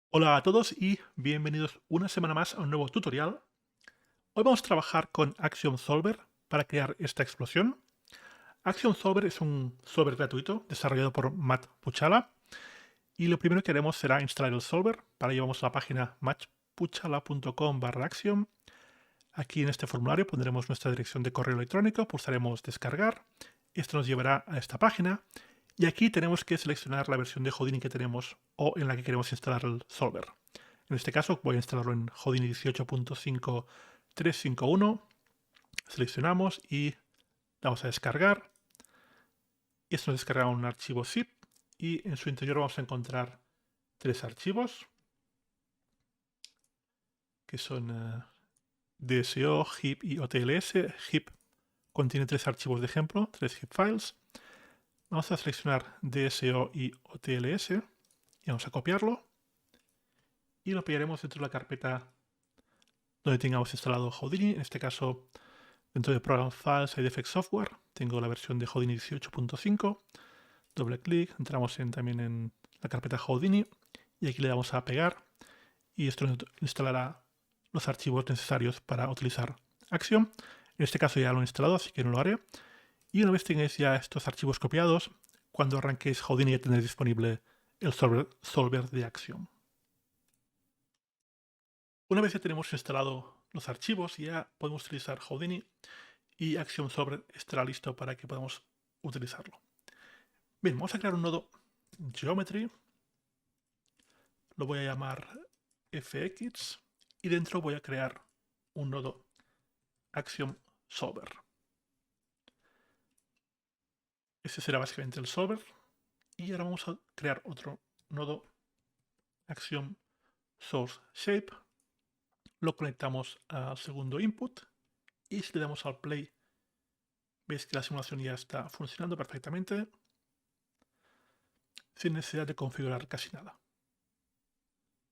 Hola a todos y bienvenidos una semana más a un nuevo tutorial. Hoy vamos a trabajar con Action Solver para crear esta explosión. Action Solver es un software gratuito desarrollado por Matt Puchala y lo primero que haremos será instalar el solver. Para ello vamos a la página mattpuchala.com/action. Aquí en este formulario pondremos nuestra dirección de correo electrónico, pulsaremos descargar. Esto nos llevará a esta página y aquí tenemos que seleccionar la versión de Houdini que tenemos o en la que queremos instalar el solver. En este caso voy a instalarlo en Houdini 18.5351. Seleccionamos y vamos a descargar. Esto nos descarga un archivo zip y en su interior vamos a encontrar tres archivos que son DSO, HIP y OTLS. HIP contiene tres archivos de ejemplo, tres HIP files. Vamos a seleccionar DSO y OTLS y vamos a copiarlo y lo pegaremos dentro de la carpeta donde tengamos instalado Houdini. En este caso, dentro de Program Files Side Effects Software, tengo la versión de Houdini 18.5. Doble clic, entramos también en la carpeta Houdini y aquí le damos a pegar y esto nos instalará los archivos necesarios para utilizar Action. En este caso ya lo he instalado, así que no lo haré. Y una vez tengáis ya estos archivos copiados, cuando arranquéis Houdini ya tendréis disponible el solver de Action. Una vez ya tenemos instalado los archivos, ya podemos utilizar Houdini y Action Solver estará listo para que podamos utilizarlo. Bien, vamos a crear un nodo Geometry. Lo voy a llamar FX y dentro voy a crear un nodo Action Solver. Ese será básicamente el solver. Y ahora vamos a crear otro nodo Action Source Shape. Lo conectamos al segundo input y si le damos al play, veis que la simulación ya está funcionando perfectamente sin necesidad de configurar casi nada.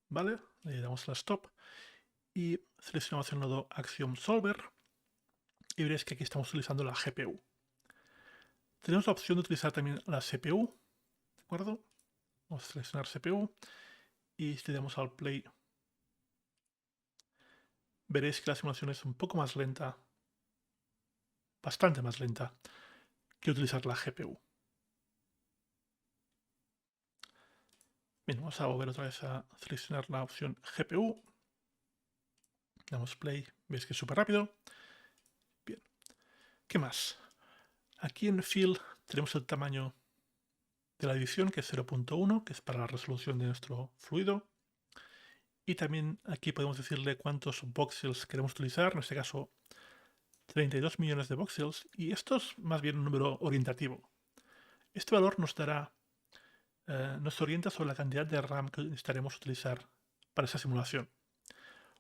¿Vale? Le damos a stop y seleccionamos el nodo Action Solver y veréis que aquí estamos utilizando la GPU. Tenemos la opción de utilizar también la CPU, ¿de acuerdo? Vamos a seleccionar CPU y si le damos al play, veréis que la simulación es un poco más lenta, bastante más lenta que utilizar la GPU. Bien, vamos a volver otra vez a seleccionar la opción GPU. Damos play, veis que es súper rápido. Bien, ¿qué más? Aquí en Fill tenemos el tamaño de la división, que es 0.1, que es para la resolución de nuestro fluido. Y también aquí podemos decirle cuántos voxels queremos utilizar, en este caso 32 millones de voxels, y esto es más bien un número orientativo. Este valor nos orienta sobre la cantidad de RAM que necesitaremos utilizar para esa simulación.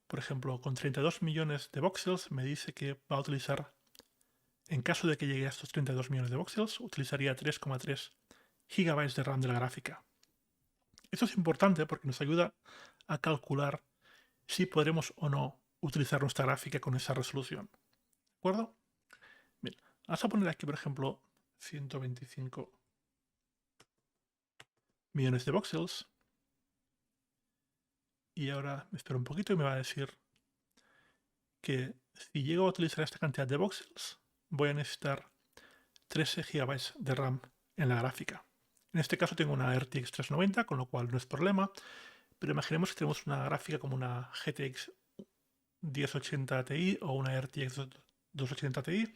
Por ejemplo, con 32 millones de voxels me dice que va a utilizar, en caso de que llegue a estos 32 millones de voxels, utilizaría 3,3 gigabytes de RAM de la gráfica. Esto es importante porque nos ayuda a calcular si podremos o no utilizar nuestra gráfica con esa resolución. ¿De acuerdo? Bien, vamos a poner aquí, por ejemplo, 125 millones de voxels. Y ahora me espero un poquito y me va a decir que si llego a utilizar esta cantidad de voxels, voy a necesitar 13 GB de RAM en la gráfica. En este caso tengo una RTX 390, con lo cual no es problema, pero imaginemos que tenemos una gráfica como una GTX 1080 Ti o una RTX 280 Ti,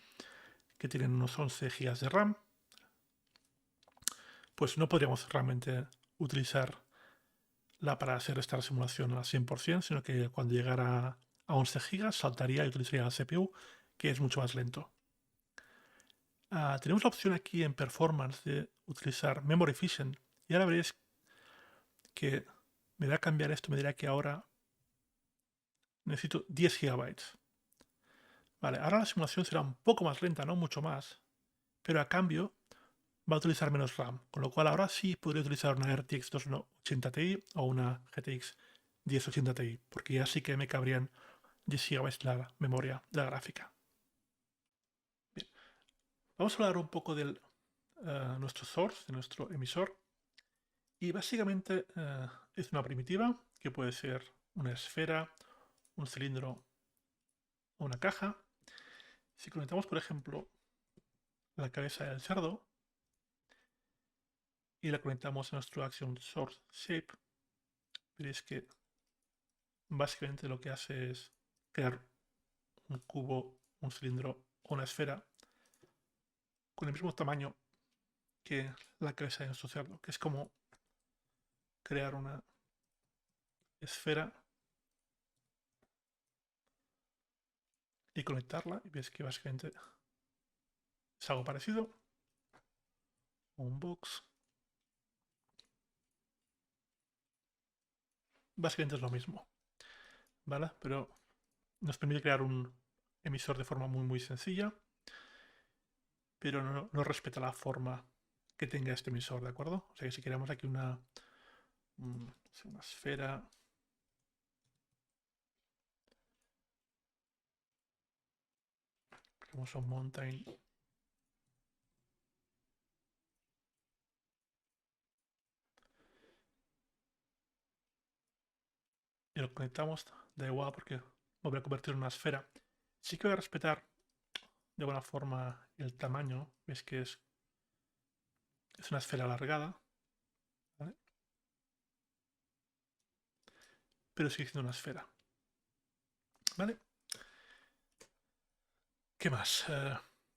que tienen unos 11 GB de RAM, pues no podríamos realmente utilizarla para hacer esta simulación al 100%, sino que cuando llegara a 11 GB saltaría y utilizaría la CPU, que es mucho más lento. Tenemos la opción aquí en Performance de utilizar Memory Efficient y ahora veréis que me va a cambiar esto, me dirá que ahora necesito 10 GB. Vale, ahora la simulación será un poco más lenta, no mucho más, pero a cambio va a utilizar menos RAM, con lo cual ahora sí podría utilizar una RTX 280 Ti o una GTX 1080 Ti, porque ya sí que me cabrían 10 GB la memoria de la gráfica. Bien, vamos a hablar un poco de nuestro source, de nuestro emisor. Y básicamente es una primitiva que puede ser una esfera, un cilindro o una caja. Si conectamos, por ejemplo, la cabeza del cerdo y la conectamos a nuestro Action Source Shape, veréis que básicamente lo que hace es crear un cubo, un cilindro o una esfera con el mismo tamaño que la cabeza de nuestro cerdo, que es como crear una esfera y conectarla, y ves que básicamente es algo parecido, un box, básicamente es lo mismo, ¿vale? Pero nos permite crear un emisor de forma muy sencilla, pero no respeta la forma que tenga este emisor, ¿de acuerdo? O sea que si queremos aquí una esfera, queremos un mountain, y lo conectamos, da igual porque lo voy a convertir en una esfera. Sí que voy a respetar de alguna forma el tamaño, ves que es una esfera alargada, ¿vale? Pero sigue siendo una esfera, ¿vale? ¿Qué más?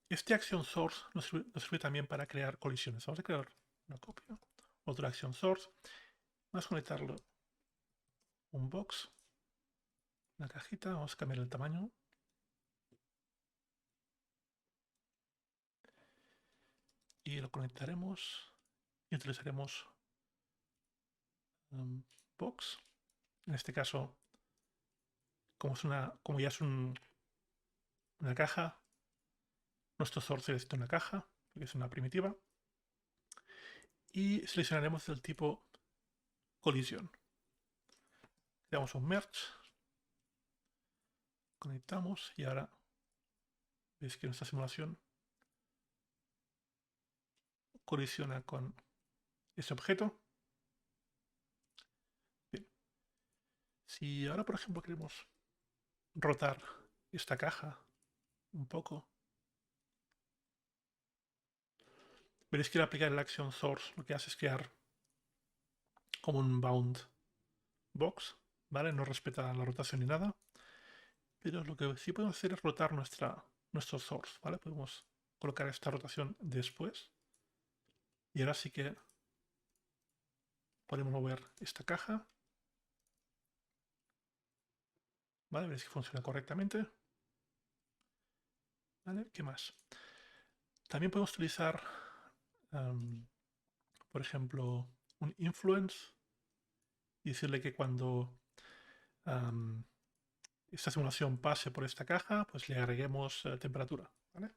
Este Action Source nos sirve también para crear colisiones. Vamos a crear una copia, otro Action Source. Vamos a conectarlo un box, una cajita, vamos a cambiar el tamaño. Y lo conectaremos y utilizaremos box. En este caso, como ya es una caja, nuestro source es una caja, porque es una primitiva. Y seleccionaremos el tipo colisión. Creamos un merge, conectamos y ahora veis que nuestra simulación colisiona con ese objeto. Bien. Si ahora, por ejemplo, queremos rotar esta caja un poco, veréis que al aplicar el Action Source lo que hace es crear como un bound box, ¿vale? No respeta la rotación ni nada, pero lo que sí podemos hacer es rotar nuestro source, ¿vale? Podemos colocar esta rotación después y ahora sí que podemos mover esta caja, ¿vale? Veréis que funciona correctamente, ¿vale? ¿Qué más? También podemos utilizar, por ejemplo, un influence y decirle que cuando esta simulación pase por esta caja, pues le agreguemos temperatura, ¿vale?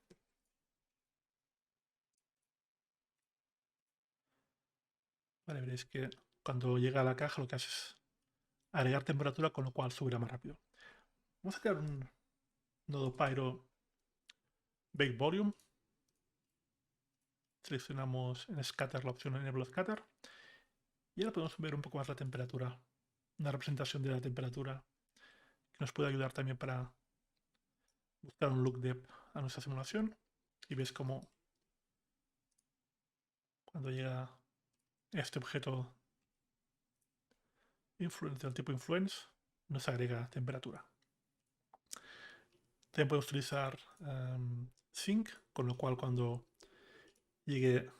Vale, veréis que cuando llega a la caja lo que hace es agregar temperatura, con lo cual subirá más rápido. Vamos a crear un nodo Pyro Bake Volume. Seleccionamos en Scatter la opción Enable Scatter. Y ahora podemos ver un poco más la temperatura. Una representación de la temperatura que nos puede ayudar también para buscar un look depth a nuestra simulación. Y ves como cuando llega este objeto del tipo Influence, nos agrega temperatura. También podemos utilizar Sync, con lo cual cuando llegue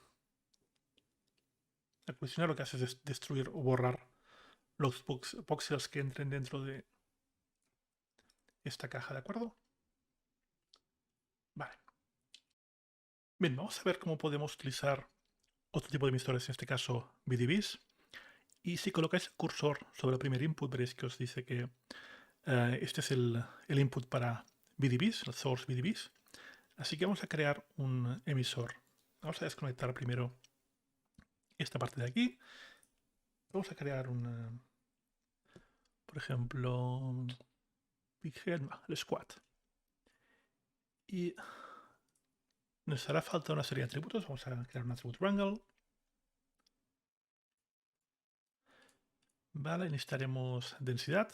a colisionar lo que hace es destruir o borrar los voxels que entren dentro de esta caja, ¿de acuerdo? Vale. Bien, vamos a ver cómo podemos utilizar otro tipo de emisores, en este caso BDBs. Y si colocáis el cursor sobre el primer input, veréis que os dice que este es el input para BDBs, el source BDBs. Así que vamos a crear un emisor. Vamos a desconectar primero esta parte de aquí. Vamos a crear por ejemplo, Big Head, el Squat. Y nos hará falta una serie de atributos. Vamos a crear un atributo Wrangle. Vale, necesitaremos densidad.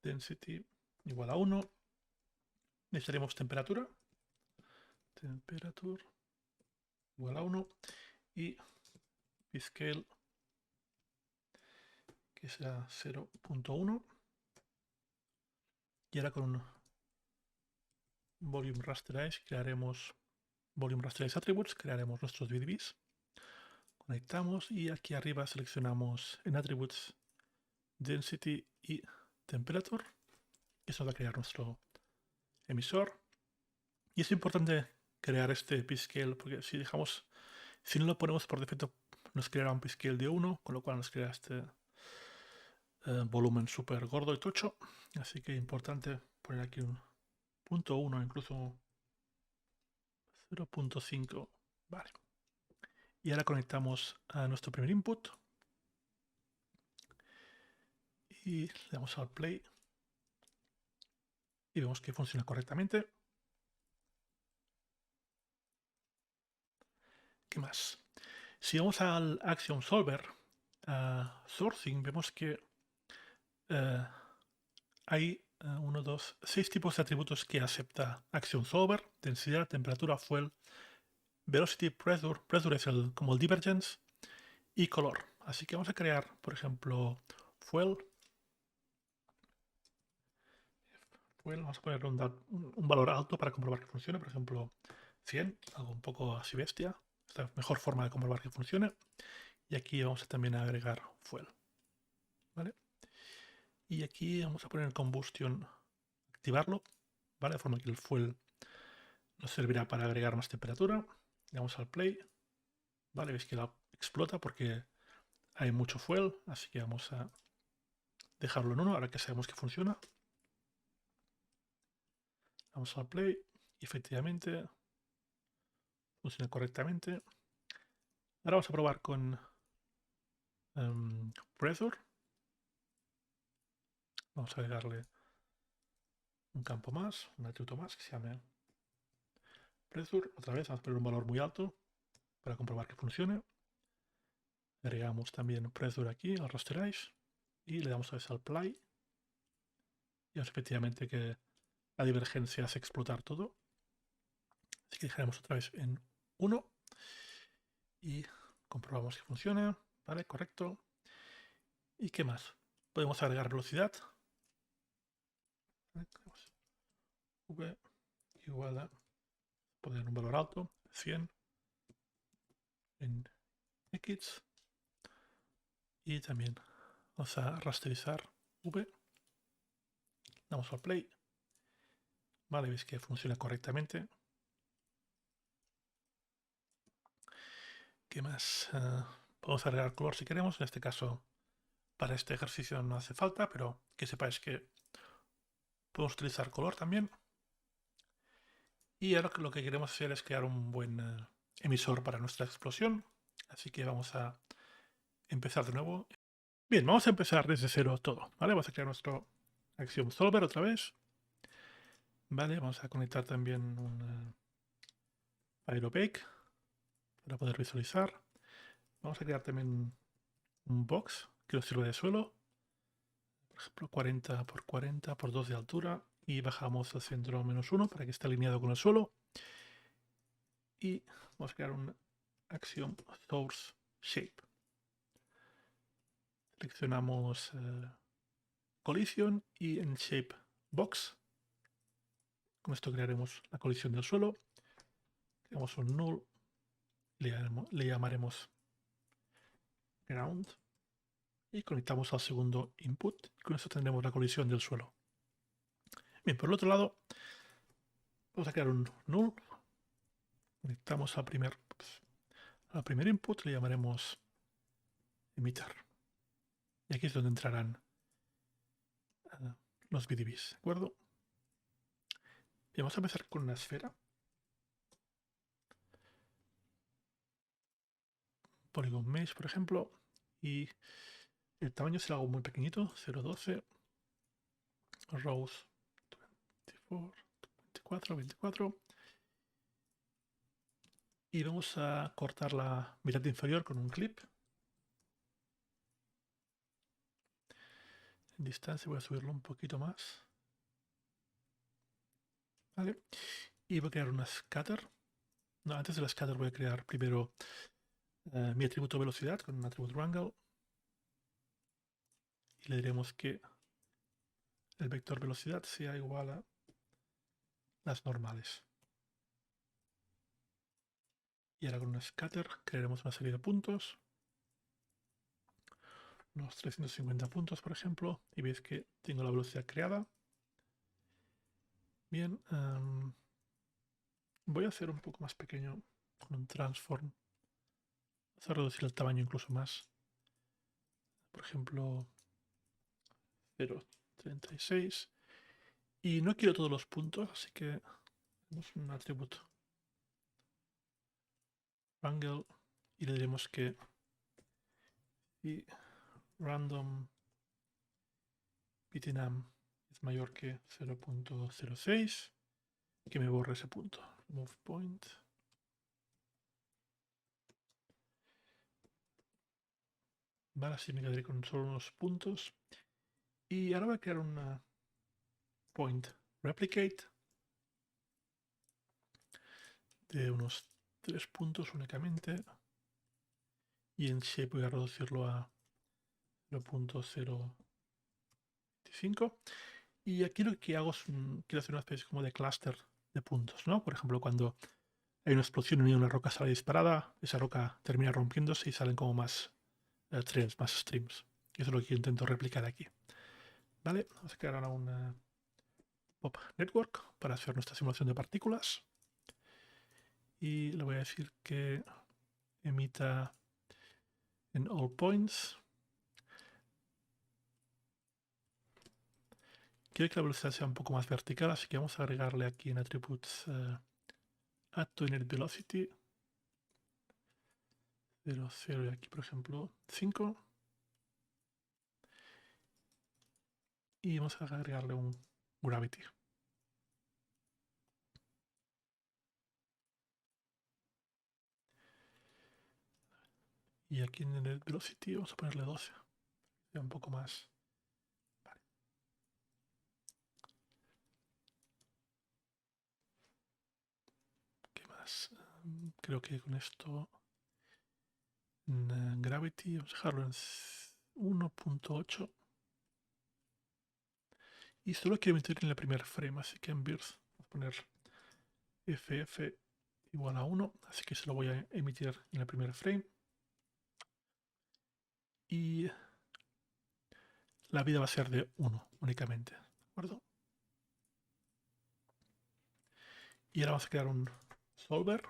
Density igual a 1. Necesitaremos temperatura. Temperatura igual a 1. Y P-scale, que será 0.1. Y ahora con un volume rasterize crearemos volume rasterize attributes, crearemos nuestros VDBs. Conectamos y aquí arriba seleccionamos en attributes density y temperature. Eso va a crear nuestro emisor. Y es importante crear este P-scale porque si no lo ponemos por defecto, nos creará un P-scale de 1, con lo cual nos crea este volumen súper gordo y tocho. Así que es importante poner aquí un 0.1, incluso 0.5. Vale. Y ahora conectamos a nuestro primer input. Y le damos al play. Y vemos que funciona correctamente. ¿Qué más? Si vamos al Action Solver, a Sourcing, vemos que hay 6 tipos de atributos que acepta Action Solver: densidad, temperatura, fuel, velocity, pressure es como el divergence, y color. Así que vamos a crear, por ejemplo, fuel. Vamos a ponerle un valor alto para comprobar que funcione, por ejemplo 100, algo un poco así bestia. Esta es la mejor forma de comprobar que funcione. Y aquí vamos a también agregar fuel. ¿Vale? Y aquí vamos a poner combustion, activarlo, ¿vale? De forma que el fuel nos servirá para agregar más temperatura. Le damos al play. ¿Vale? Veis que la explota porque hay mucho fuel, así que vamos a dejarlo en 1 ahora que sabemos que funciona. Vamos al play y efectivamente funciona correctamente. Ahora vamos a probar con pressure. Vamos a agregarle un campo más, un atributo más que se llame pressure. Otra vez vamos a poner un valor muy alto para comprobar que funcione. Agregamos también pressure aquí al rasterize y le damos a vez al play. Y vemos efectivamente que la divergencia hace explotar todo. Así que dejaremos otra vez en 1 y comprobamos que funciona. Vale, correcto. ¿Y qué más? Podemos agregar velocidad. V igual a poner un valor alto, 100 en X. Y también vamos a rasterizar V. Damos al play. Vale, veis que funciona correctamente. ¿Qué más? Podemos agregar color si queremos. En este caso, para este ejercicio no hace falta, pero que sepáis que podemos utilizar color también. Y ahora lo que queremos hacer es crear un buen emisor para nuestra explosión. Así que vamos a empezar de nuevo. Bien, vamos a empezar desde cero todo, ¿vale? Vamos a crear nuestro Action Solver otra vez. Vale, vamos a conectar también un FireObake para poder visualizar. Vamos a crear también un box que nos sirva de suelo. Por ejemplo, 40 por 40 por 2 de altura. Y bajamos al centro -1 para que esté alineado con el suelo. Y vamos a crear un Action Source Shape. Seleccionamos Collision y en Shape Box. Con esto crearemos la colisión del suelo. Creamos un null. Le llamaremos ground. Y conectamos al segundo input. Y con esto tendremos la colisión del suelo. Bien, por el otro lado, vamos a crear un null. Conectamos al primer input. Le llamaremos emitter. Y aquí es donde entrarán los VDBs. ¿De acuerdo? Y vamos a empezar con una esfera. Polygon Mesh, por ejemplo. Y el tamaño será algo muy pequeñito, 0.12. Rows 24, 24. Y vamos a cortar la mitad inferior con un clip. En distancia voy a subirlo un poquito más. Vale. Y voy a crear una scatter. No, antes de la scatter voy a crear primero mi atributo velocidad con un atributo wrangle. Y le diremos que el vector velocidad sea igual a las normales. Y ahora con una scatter crearemos una serie de puntos. Unos 350 puntos, por ejemplo. Y veis que tengo la velocidad creada. Bien. Voy a hacer un poco más pequeño con un transform. Vamos a reducir el tamaño incluso más. Por ejemplo, 0,36. Y no quiero todos los puntos, así que tenemos un atributo wrangle y le diremos que si random bitinam es mayor que 0.06, que me borre ese punto. Remove point. Vale, así me quedaré con solo unos puntos. Y ahora voy a crear una point replicate de unos 3 puntos únicamente. Y en shape voy a reducirlo a 0.025. Y aquí lo que hago es, quiero hacer una especie como de clúster de puntos, ¿no? Por ejemplo, cuando hay una explosión y una roca sale disparada, esa roca termina rompiéndose y salen como más threads, más streams. Y eso es lo que yo intento replicar aquí. Vale, vamos a crear ahora una pop network para hacer nuestra simulación de partículas. Y le voy a decir que emita en all points. Quiero que la velocidad sea un poco más vertical, así que vamos a agregarle aquí en attributes add to init velocity 0, 0 y aquí por ejemplo 5. Y vamos a agregarle un gravity. Y aquí en el velocity vamos a ponerle 12. Ya un poco más. Vale. ¿Qué más? Creo que con esto en gravity vamos a dejarlo en 1.8. Y solo quiero emitir en el primer frame, así que en birth vamos a poner ff igual a 1, así que se lo voy a emitir en el primer frame. Y la vida va a ser de 1 únicamente, ¿de acuerdo? Y ahora vamos a crear un solver.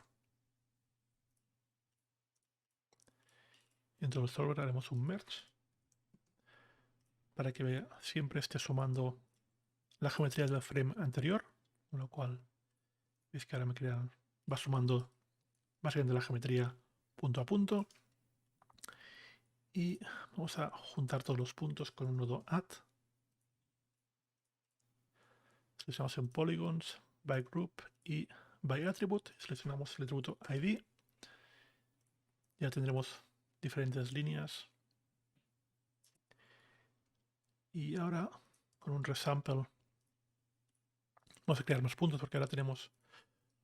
Dentro del solver haremos un merge para que siempre esté sumando la geometría del frame anterior, con lo cual veis que ahora va sumando básicamente la geometría punto a punto. Y vamos a juntar todos los puntos con un nodo add. Seleccionamos en polygons, by group y by attribute. Seleccionamos el atributo ID. Ya tendremos diferentes líneas. Y ahora con un resample vamos a crear más puntos porque ahora tenemos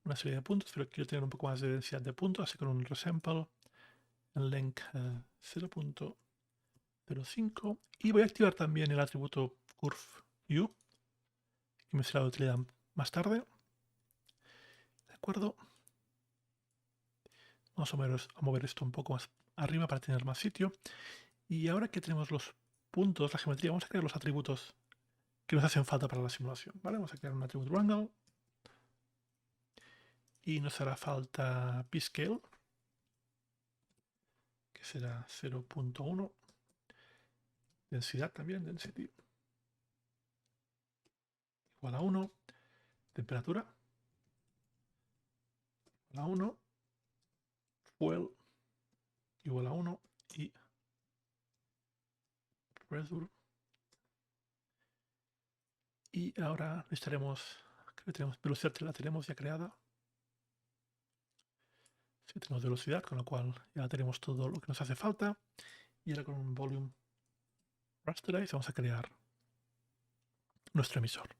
una serie de puntos, pero quiero tener un poco más de densidad de puntos, así que con un resample en length 0.05 y voy a activar también el atributo curveU que me será de utilidad más tarde. De acuerdo. Vamos a mover esto un poco más arriba para tener más sitio. Y ahora que tenemos los puntos, la geometría, vamos a crear los atributos que nos hacen falta para la simulación. ¿Vale? Vamos a crear un atributo wrangle y nos hará falta pscale, que será 0.1. Densidad también, density igual a 1. Temperatura igual a 1. Fuel igual a 1 y pressure. Y ahora necesitaremos, creo que tenemos velocidad, la tenemos ya creada. Sí, tenemos velocidad, con lo cual ya tenemos todo lo que nos hace falta. Y ahora con un volume rasterize vamos a crear nuestro emisor.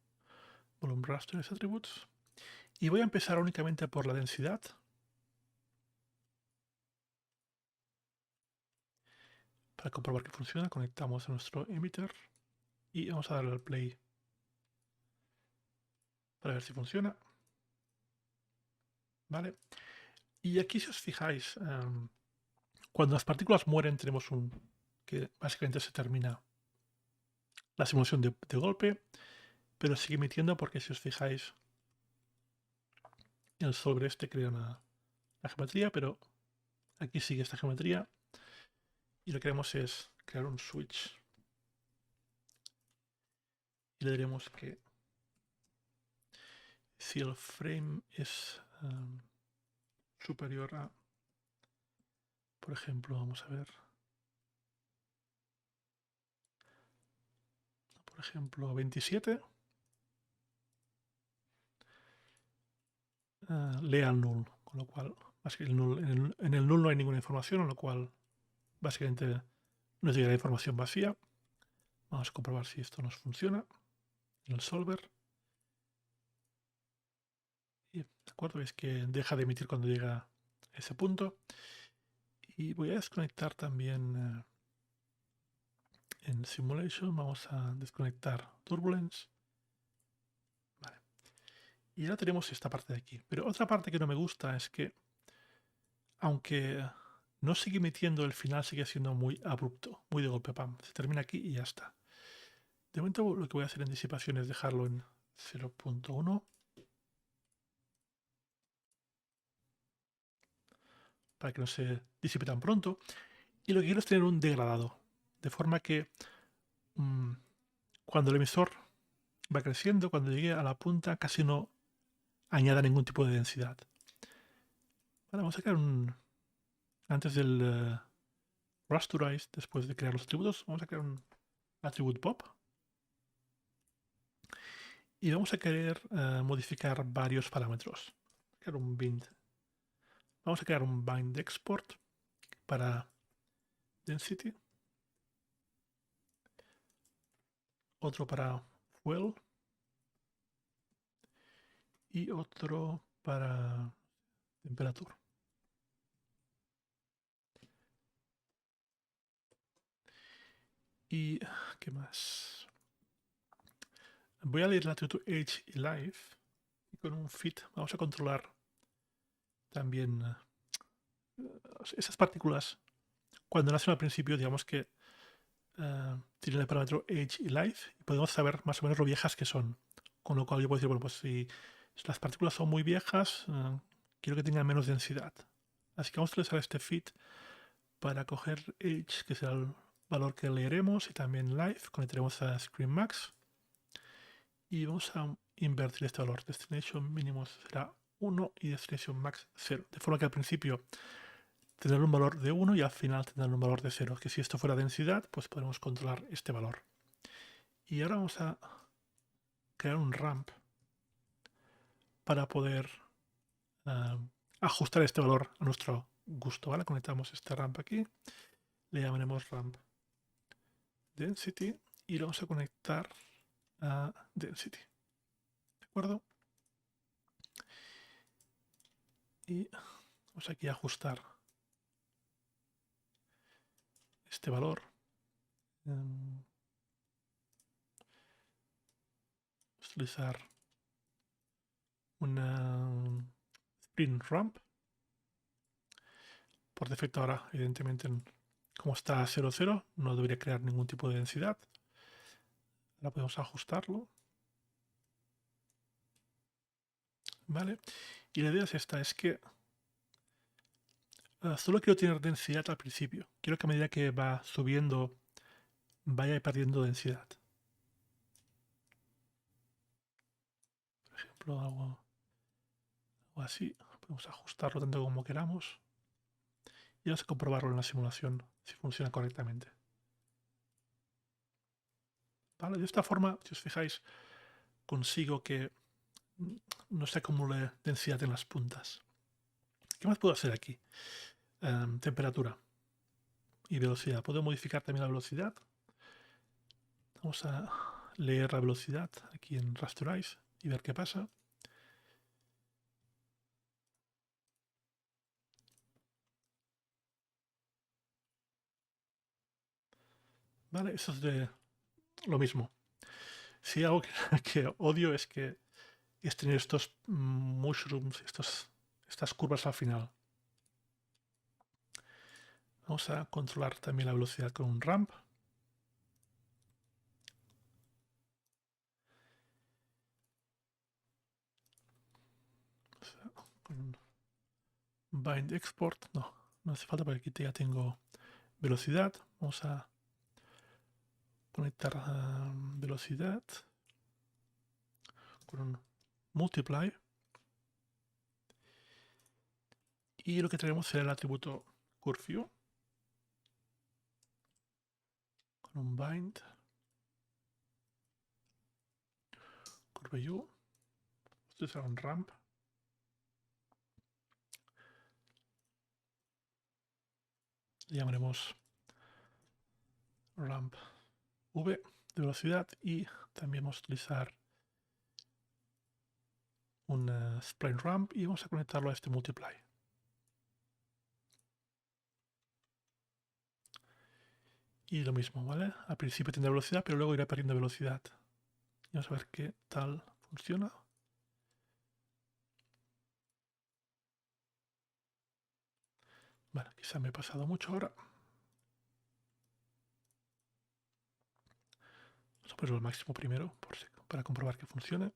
Volume Raster Attributes. Y voy a empezar únicamente por la densidad. Para comprobar que funciona, conectamos a nuestro emitter y vamos a darle al play para ver si funciona. ¿Vale? Y aquí, si os fijáis, cuando las partículas mueren, tenemos que básicamente se termina la simulación de golpe, pero sigue emitiendo porque, si os fijáis, el solver este crea la geometría, pero aquí sigue esta geometría y lo que queremos es crear un switch y le diremos que si el frame es superior a, por ejemplo, vamos a ver, por ejemplo, 27, lea el null, con lo cual en el null no hay ninguna información, con lo cual básicamente nos llega la información vacía. Vamos a comprobar si esto nos funciona en el solver. Y, ¿de acuerdo? Veis que deja de emitir cuando llega a ese punto. Y voy a desconectar también en Simulation. Vamos a desconectar Turbulence. Vale. Y ahora tenemos esta parte de aquí. Pero otra parte que no me gusta es que, aunque no sigue emitiendo, el final sigue siendo muy abrupto, muy de golpe, pam. Se termina aquí y ya está. De momento lo que voy a hacer en disipación es dejarlo en 0.1. Para que no se disipe tan pronto. Y lo que quiero es tener un degradado. De forma que cuando el emisor va creciendo, cuando llegue a la punta, casi no añada ningún tipo de densidad. Vale, vamos a crear antes del rasterize, después de crear los atributos, vamos a crear un attribute pop. Y vamos a querer modificar varios parámetros. Crear un bind. Vamos a crear un bind export para density. Otro para fuel. Y otro para temperatura. ¿Y qué más? Voy a leer el atributo age y life. Y con un fit vamos a controlar también esas partículas. Cuando nacen al principio, digamos que tienen el parámetro age y life. Y podemos saber más o menos lo viejas que son. Con lo cual yo puedo decir, bueno, pues si las partículas son muy viejas, quiero que tengan menos densidad. Así que vamos a utilizar este fit para coger age, que será el valor que leeremos, y también life. Conectaremos a screenmax. Y vamos a invertir este valor. Destination mínimo será 1 y destination max 0. De forma que al principio tendrá un valor de 1 y al final tendrá un valor de 0. Que si esto fuera densidad, pues podemos controlar este valor. Y ahora vamos a crear un ramp para poder ajustar este valor a nuestro gusto. ¿Vale? Conectamos este ramp aquí. Le llamaremos ramp density y lo vamos a conectar a density. ¿De acuerdo? Y vamos aquí a ajustar este valor. Utilizar una sprint ramp. Por defecto ahora, evidentemente, como está a 0,0, no debería crear ningún tipo de densidad. Ahora podemos ajustarlo. ¿Vale? Y la idea es esta, es que solo quiero tener densidad al principio. Quiero que a medida que va subiendo, vaya perdiendo densidad. Por ejemplo, algo así. Podemos ajustarlo tanto como queramos. Y vamos a comprobarlo en la simulación, si funciona correctamente. ¿Vale? De esta forma, si os fijáis, consigo que no se acumule densidad en las puntas. ¿Qué más puedo hacer aquí? Temperatura y velocidad. Puedo modificar también la velocidad. Vamos a leer la velocidad aquí en Rasterize y ver qué pasa. Vale, eso es de lo mismo. Si algo que odio es tener estos mushrooms, estas curvas al final. Vamos a controlar también la velocidad con un ramp. Con un bind export. No hace falta porque aquí ya tengo velocidad. Vamos a conectar velocidad con un multiply. Y lo que tenemos será el atributo curveview con un bind curveview. Esto será un ramp. Le llamaremos ramp v de velocidad y también vamos a utilizar un spline ramp y vamos a conectarlo a este multiply. Y lo mismo, ¿vale? Al principio tendrá velocidad, pero luego irá perdiendo velocidad. Y vamos a ver qué tal funciona. Vale, quizá me he pasado mucho ahora. Vamos a ponerlo al máximo primero para comprobar que funcione.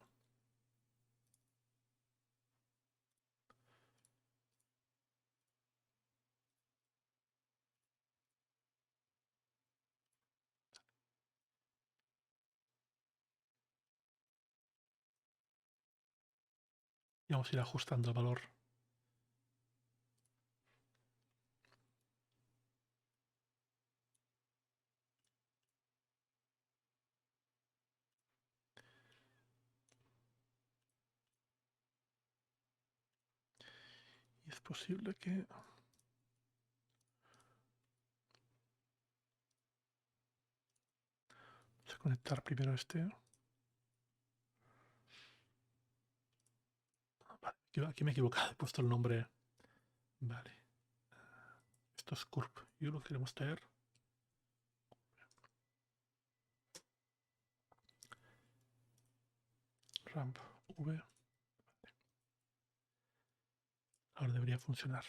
Y vamos a ir ajustando el valor. Y es posible que... Vamos a conectar primero este. Vale, aquí me he equivocado, he puesto el nombre. Vale. Esto es curve. Y lo queremos traer. Ramp V. Ahora debería funcionar.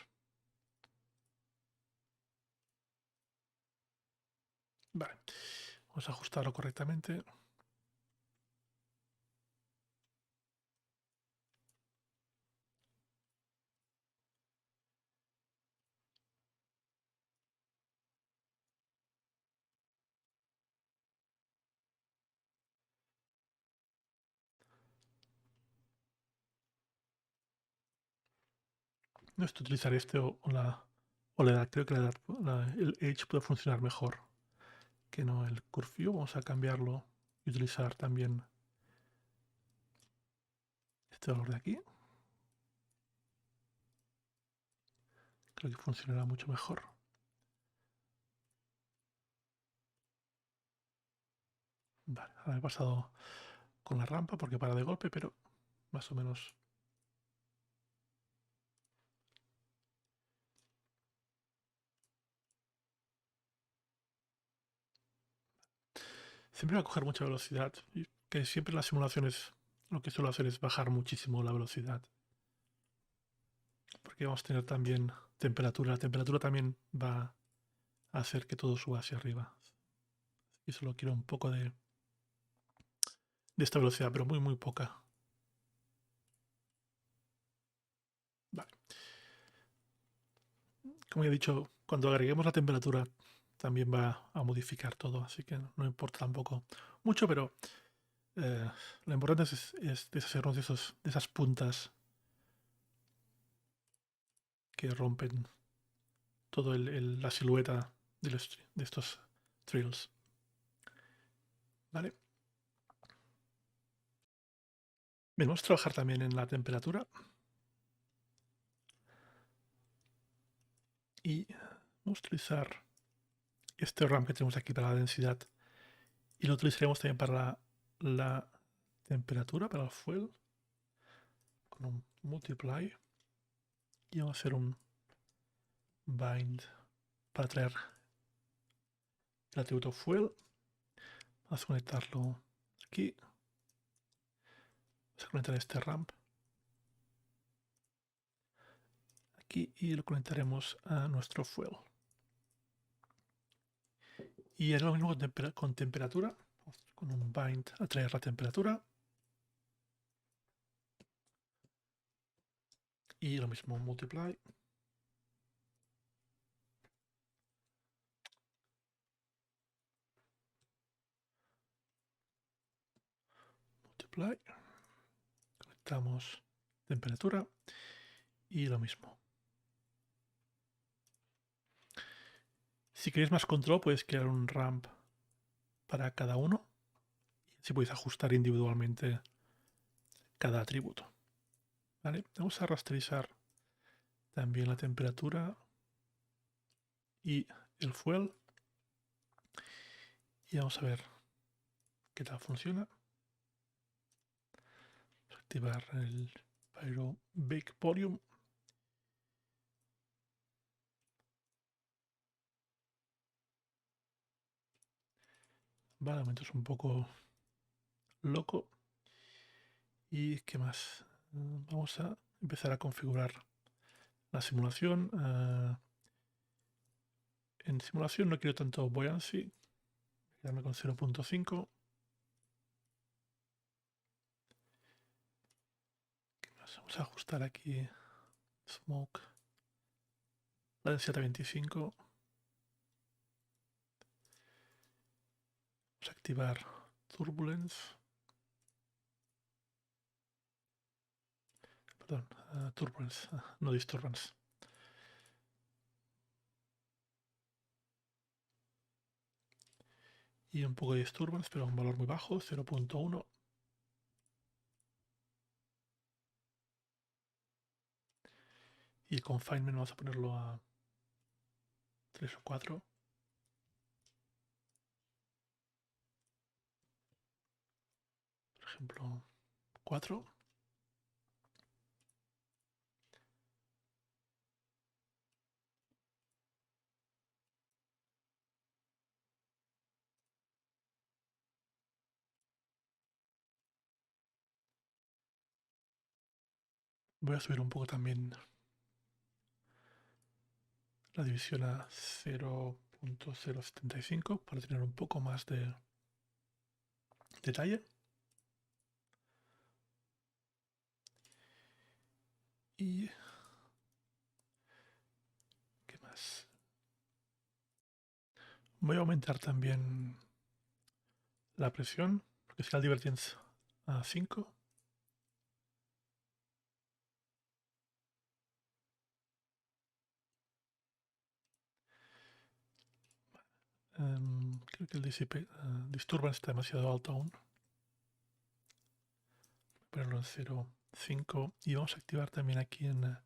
Vale. Vamos a ajustarlo correctamente. No es utilizar este o la edad. Creo que el Edge puede funcionar mejor que no el Curve View. Vamos a cambiarlo y utilizar también este valor de aquí. Creo que funcionará mucho mejor. Vale, ahora he pasado con la rampa porque para de golpe, pero más o menos. Siempre va a coger mucha velocidad. Y que siempre en las simulaciones lo que suelo hacer es bajar muchísimo la velocidad. Porque vamos a tener también temperatura. La temperatura también va a hacer que todo suba hacia arriba. Y solo quiero un poco de esta velocidad, pero muy poca. Vale. Como ya he dicho, cuando agreguemos la temperatura también va a modificar todo, así que no importa tampoco mucho, pero lo importante es deshacernos de esas puntas que rompen toda la silueta de estos trails. ¿Vale? Bien, vamos a trabajar también en la temperatura. Y vamos a utilizar este RAM que tenemos aquí para la densidad. Y lo utilizaremos también para la temperatura para el fuel con un multiply y vamos a hacer un bind para traer el atributo fuel. Vamos a conectarlo aquí. Vamos a conectar este ramp aquí y lo conectaremos a nuestro fuel. Y es lo mismo con temperatura, con un bind a traer la temperatura. Y lo mismo multiply. Multiply. Conectamos temperatura y lo mismo. Si queréis más control, podéis crear un ramp para cada uno. Y así podéis ajustar individualmente cada atributo. ¿Vale? Vamos a rasterizar también la temperatura y el fuel. Y vamos a ver qué tal funciona. Vamos a activar el Pyro Bake Volume. Vale, de momento es un poco loco. ¿Y qué más? Vamos a empezar a configurar la simulación. En simulación no quiero tanto buoyancy. Quedarme con 0.5. Vamos a ajustar aquí smoke. La densidad a 25. Vamos a activar turbulence. Perdón, turbulence, no disturbance. Y un poco de disturbance, pero un valor muy bajo, 0.1. Y el confinement vamos a ponerlo a 3 o 4. Por ejemplo, 4. Voy a subir un poco también la división a 0.075 para tener un poco más de detalle. Y ¿qué más? Voy a aumentar también la presión, porque será el divergence a 5. Creo que el disturbance está demasiado alto aún. Voy a ponerlo en 0.5 y vamos a activar también aquí en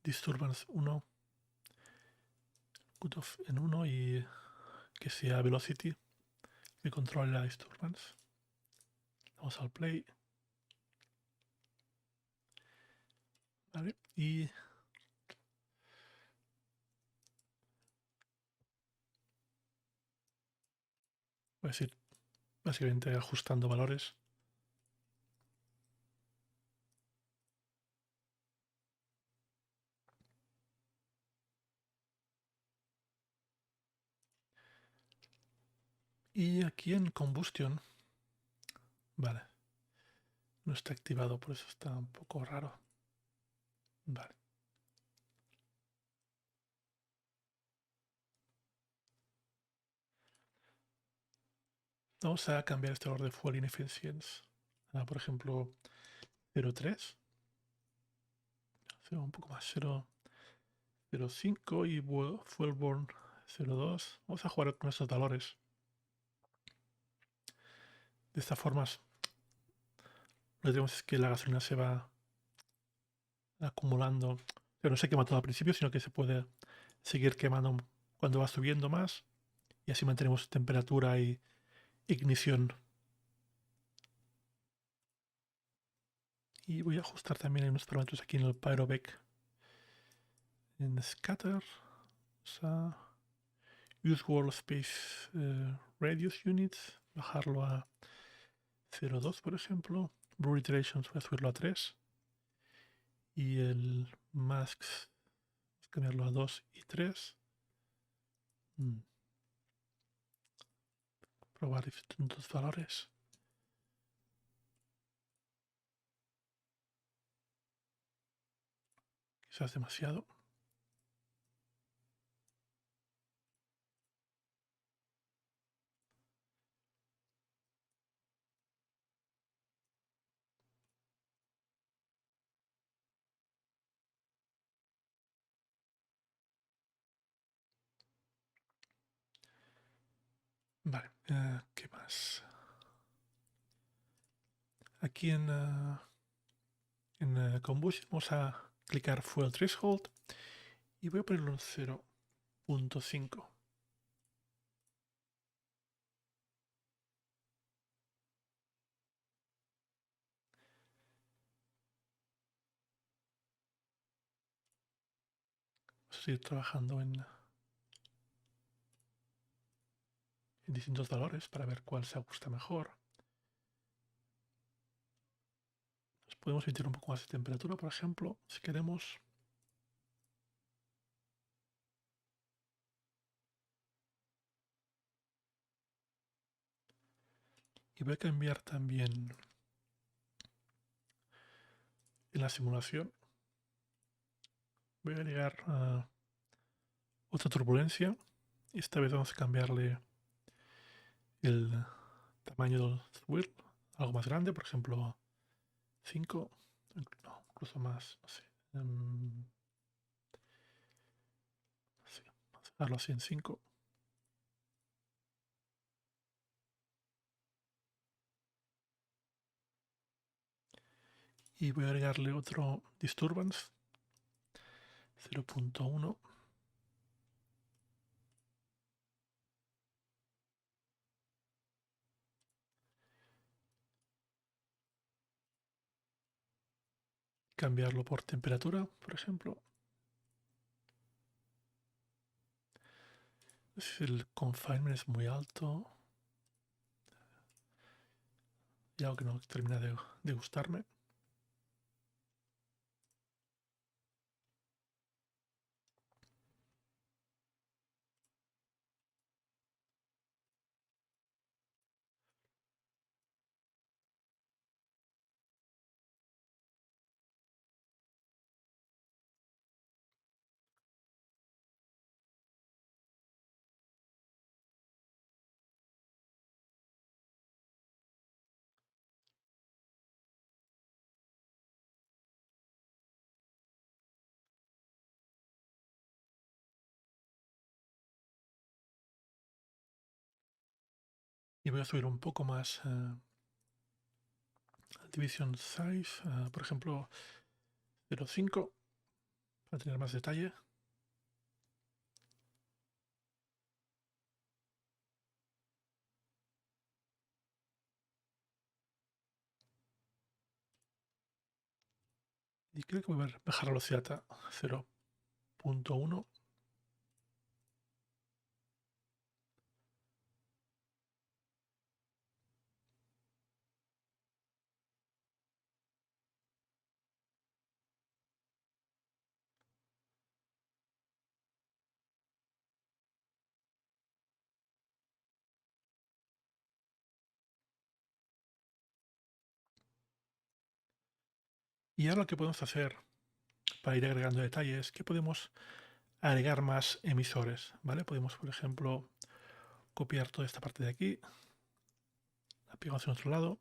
disturbance 1, cutoff en 1 y que sea velocity que controle la disturbance. Vamos al play. Vale, y voy a ir básicamente ajustando valores. Y aquí en combustion, vale, no está activado, por eso está un poco raro. Vale. Vamos a cambiar este valor de fuel inefficiency. Por ejemplo, 0.3. Un poco más, 0.05 y fuel burn 0.2. Vamos a jugar con estos valores. De esta forma, lo que tenemos es que la gasolina se va acumulando, pero no se quema todo al principio, sino que se puede seguir quemando cuando va subiendo más y así mantenemos temperatura y ignición Y voy a ajustar también unos parámetros aquí en el Pyrovec. En Scatter. Use World Space Radius Units. Bajarlo a 0.2, por ejemplo. Blur Iterations voy a subirlo a 3. Y el Masks, cambiarlo a 2 y 3. Probar distintos valores. Quizás demasiado. Vale, ¿qué más? Aquí en Combustion vamos a clicar Fuel Threshold y voy a ponerlo en 0.5. Vamos a seguir trabajando en distintos valores para ver cuál se ajusta mejor. Nos podemos emitir un poco más de temperatura, por ejemplo, si queremos. Y voy a cambiar también en la simulación. Voy a agregar otra turbulencia. Y esta vez vamos a cambiarle el tamaño del swirl, algo más grande, por ejemplo 5, no, incluso más, no sé. Sí, vamos a dejarlo así en 5. Y voy a agregarle otro disturbance, 0.1. Cambiarlo por temperatura, por ejemplo. Si el confinement es muy alto, y algo que no termina de gustarme. Y voy a subir un poco más Division Size, por ejemplo 0.5, para tener más detalle. Y creo que voy a bajar la velocidad a 0.1. Y ahora lo que podemos hacer para ir agregando detalles es que podemos agregar más emisores, ¿vale? Podemos, por ejemplo, copiar toda esta parte de aquí, la pegamos en otro lado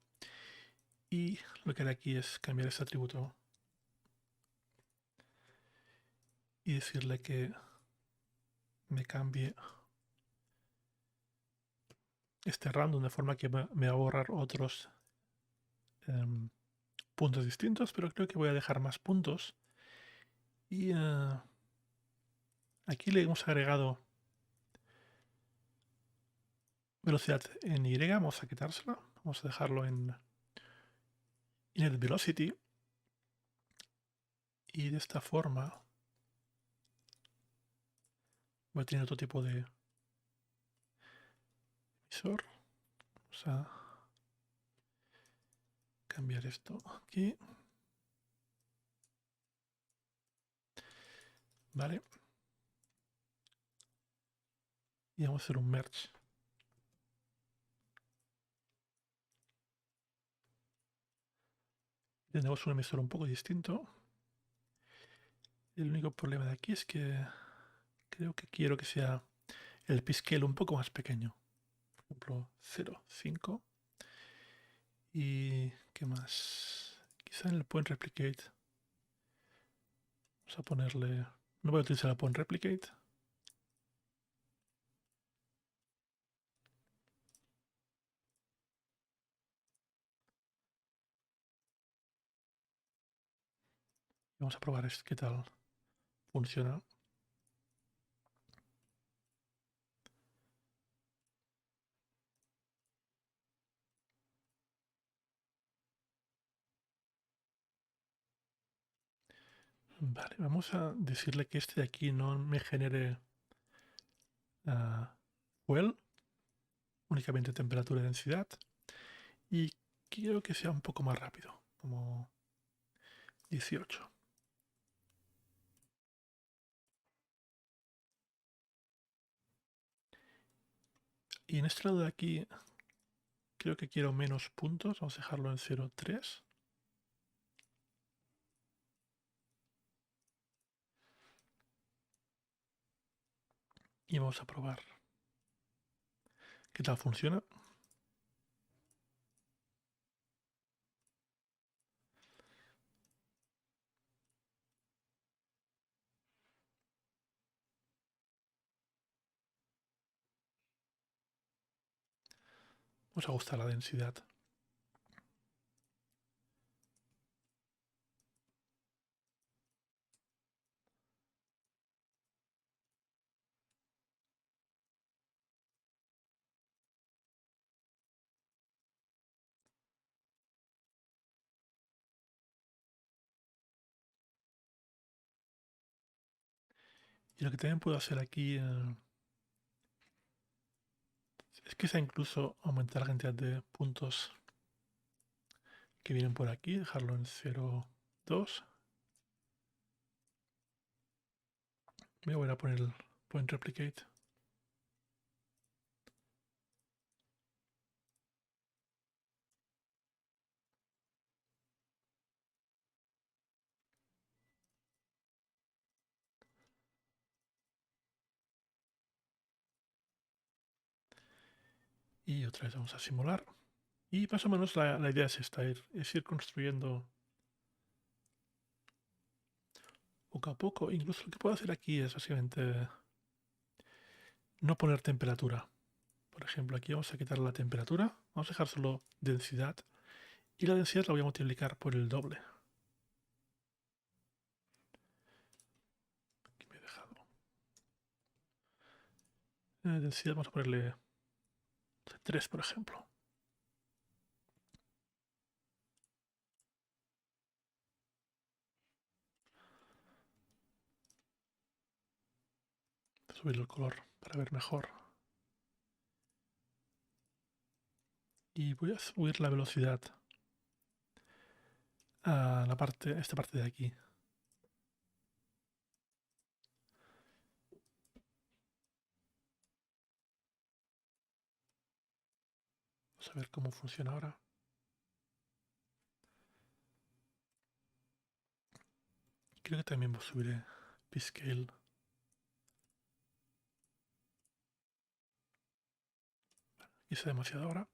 y lo que haré aquí es cambiar este atributo y decirle que me cambie este random de forma que me va a borrar otros puntos distintos, pero creo que voy a dejar más puntos. Y aquí le hemos agregado velocidad en Y, vamos a quitársela, vamos a dejarlo en Inner Velocity Y de esta forma voy a tener otro tipo de emisor. Vamos a cambiar esto aquí. Vale. Y vamos a hacer un merge. Tenemos un emisor un poco distinto. El único problema de aquí es que creo que quiero que sea el p-scale un poco más pequeño. Por ejemplo, 0,5. ¿Y qué más? Quizá en el point replicate. Vamos a ponerle... No voy a utilizar el point replicate. Vamos a probar qué tal funciona. Vale, vamos a decirle que este de aquí no me genere fuel, únicamente temperatura y densidad. Y quiero que sea un poco más rápido, como 18. Y en este lado de aquí creo que quiero menos puntos. Vamos a dejarlo en 0,3. Y vamos a probar qué tal funciona. Vamos a ajustar la densidad. Y lo que también puedo hacer aquí es quizá incluso aumentar la cantidad de puntos que vienen por aquí, dejarlo en 0,2. Voy a volver a poner el point replicate. Y otra vez vamos a simular. Y más o menos la idea es esta, es ir construyendo poco a poco. Incluso lo que puedo hacer aquí es básicamente no poner temperatura. Por ejemplo, aquí vamos a quitar la temperatura. Vamos a dejar solo densidad. Y la densidad la voy a multiplicar por el doble. Aquí me he dejado. Densidad vamos a ponerle 3, por ejemplo. Subir el color para ver mejor. Y voy a subir la velocidad a esta parte de aquí. Vamos a ver cómo funciona ahora. Creo que también voy a subir p-scale. Hice demasiado ahora.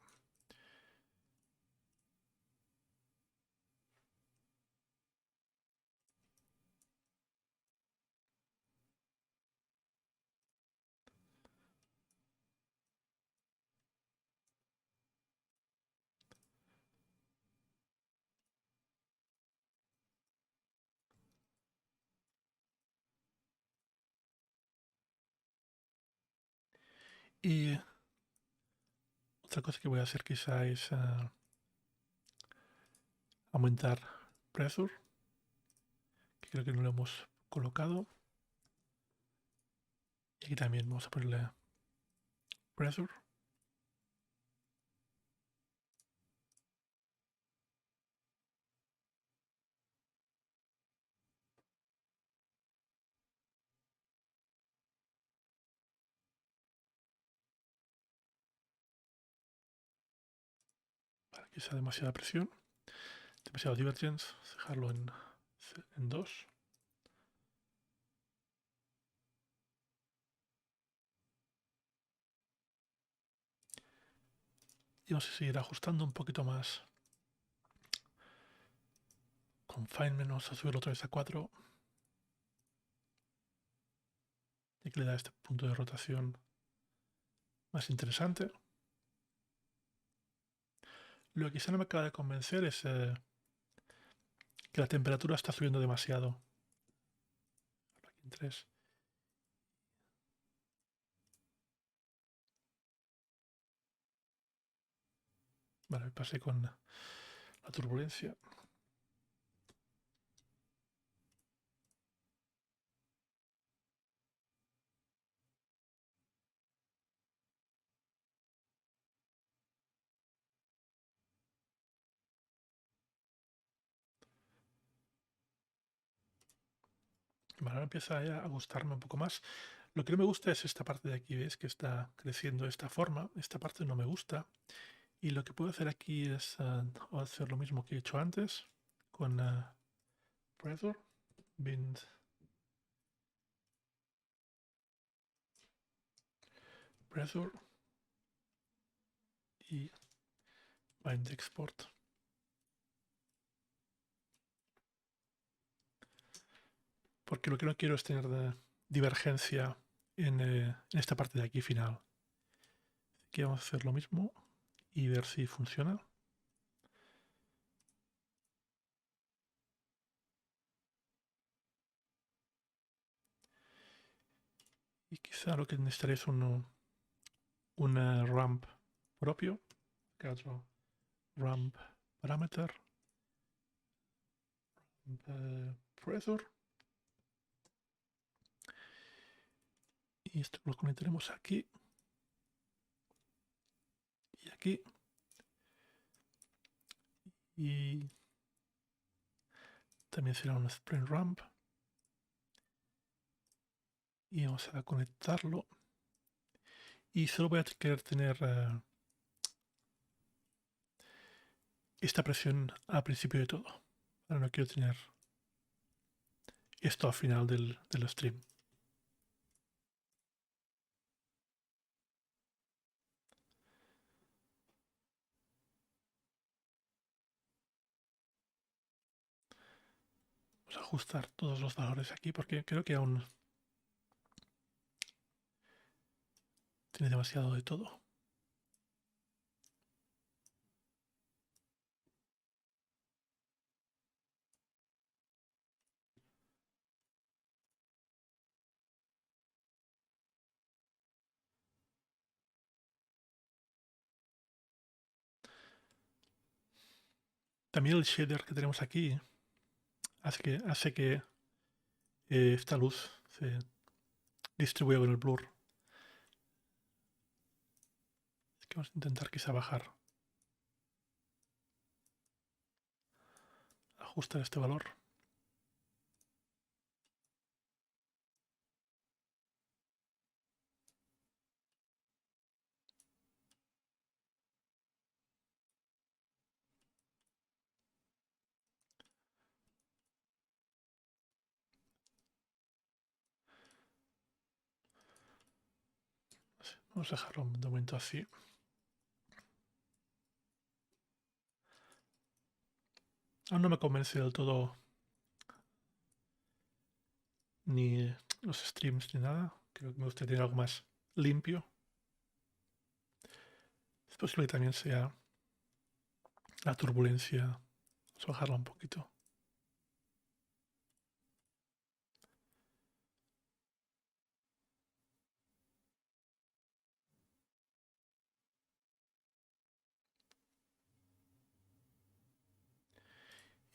Y otra cosa que voy a hacer quizá es aumentar pressure, que creo que no lo hemos colocado. Y aquí también vamos a ponerle pressure. Para que sea demasiada presión, demasiado divergence, dejarlo en 2. Y vamos a seguir ajustando un poquito más. Confinement, vamos a subirlo otra vez a 4. Y que le da este punto de rotación más interesante. Lo que quizá no me acaba de convencer es que la temperatura está subiendo demasiado. Aquí en 3. Vale, me pasé con la turbulencia. Vale, ahora empieza a gustarme un poco más. Lo que no me gusta es esta parte de aquí, ¿ves? Que está creciendo de esta forma. Esta parte no me gusta. Y lo que puedo hacer aquí es hacer lo mismo que he hecho antes con pressure, bind, pressure y bind export. Porque lo que no quiero es tener divergencia en esta parte de aquí final. Aquí vamos a hacer lo mismo y ver si funciona. Y quizá lo que necesitaré es un ramp propio. Acá otro ramp parameter. Pressure. Y esto lo conectaremos aquí y aquí. Y también será un spring ramp. Y vamos a conectarlo. Y solo voy a querer tener esta presión al principio de todo. Ahora no quiero tener esto al final del stream. Vamos a ajustar todos los valores aquí porque creo que aún tiene demasiado de todo. También el shader que tenemos aquí hace que esta luz se distribuya con el blur. Así que vamos a intentar quizá ajustar este valor. Vamos a dejarlo de momento así. Aún no me convence del todo ni los streams ni nada. Creo que me gustaría tener algo más limpio. Es posible que también sea la turbulencia. Vamos a bajarla un poquito.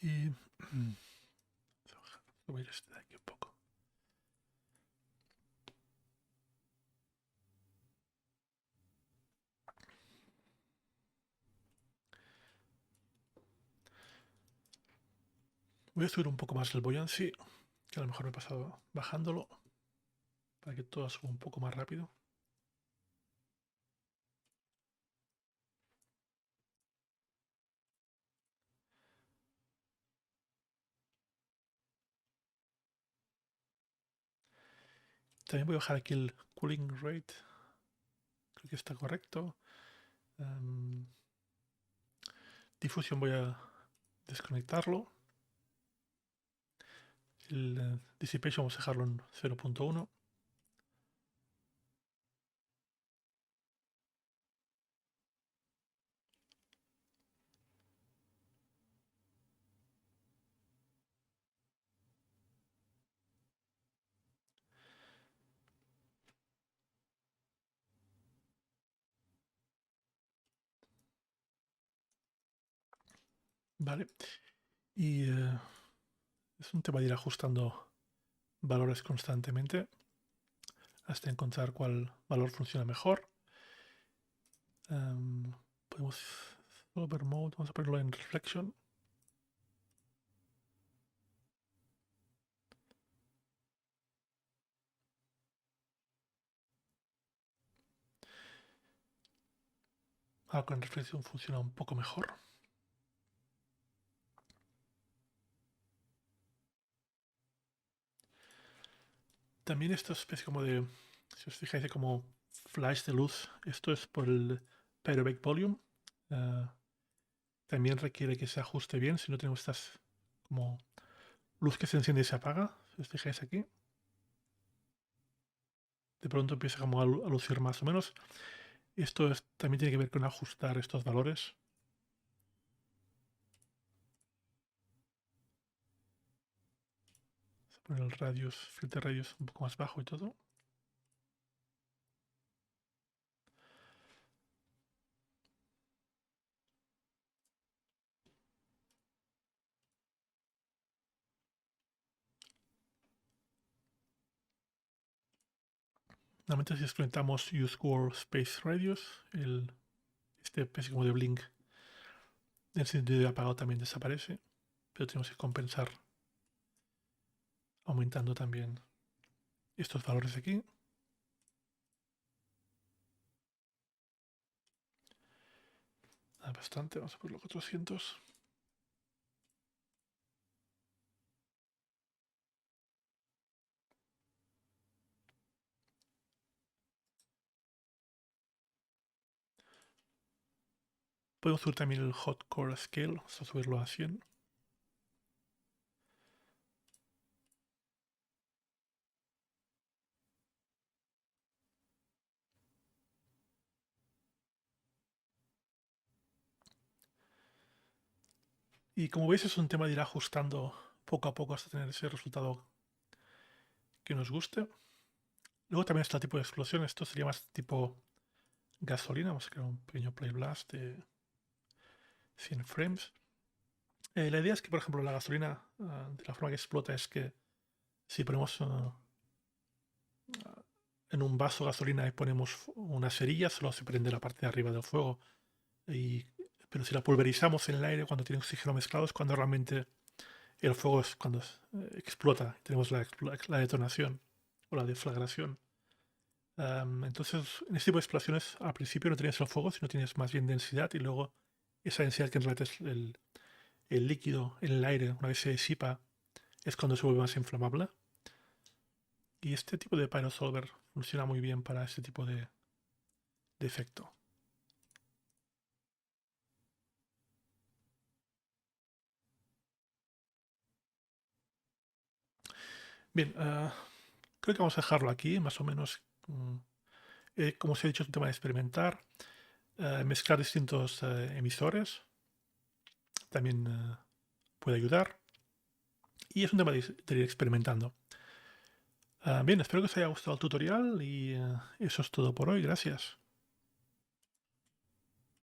Y Voy a ir este de aquí un poco. Voy a subir un poco más el buoyancy, que a lo mejor me he pasado bajándolo, para que todo suba un poco más rápido. También voy a bajar aquí el cooling rate. Creo que está correcto. Difusión voy a desconectarlo. El dissipation vamos a dejarlo en 0.1. Vale. Y es un tema de ir ajustando valores constantemente hasta encontrar cuál valor funciona mejor. Podemos Solver Mode, vamos a ponerlo en Reflection. Ahora con Reflection funciona un poco mejor. También esto es especie como de, si os fijáis, de como flash de luz. Esto es por el Pyrobake Volume. También requiere que se ajuste bien, si no tenemos estas como luz que se enciende y se apaga. Si os fijáis aquí. De pronto empieza como a lucir más o menos. Esto también tiene que ver con ajustar estos valores. Vamos a poner el radius, filter radius un poco más bajo y todo. Normalmente si experimentamos Use Core Space Radius, este especie como de blink en sentido de apagado también desaparece, pero tenemos que compensar aumentando también estos valores de aquí. Bastante, vamos a ponerlo 400. Podemos subir también el Hot Core Scale, vamos a subirlo a 100. Y como veis es un tema de ir ajustando poco a poco hasta tener ese resultado que nos guste. Luego también está el tipo de explosión, esto sería más tipo gasolina, vamos a crear un pequeño play blast de 100 frames. La idea es que, por ejemplo, la gasolina, de la forma que explota es que si ponemos en un vaso gasolina y ponemos una cerilla, solo se prende la parte de arriba del fuego. Pero si la pulverizamos en el aire cuando tiene oxígeno mezclado es cuando realmente el fuego es cuando explota. Tenemos la detonación o la deflagración. Entonces, en este tipo de explosiones, al principio no tienes el fuego, sino tienes más bien densidad y luego esa densidad que en realidad es el líquido en el aire, una vez se disipa, es cuando se vuelve más inflamable. Y este tipo de pyrosolver funciona muy bien para este tipo de efecto. Bien, creo que vamos a dejarlo aquí, más o menos. Como os he dicho, es un tema de experimentar, mezclar distintos emisores, también puede ayudar. Y es un tema de ir experimentando. Bien, espero que os haya gustado el tutorial y eso es todo por hoy. Gracias.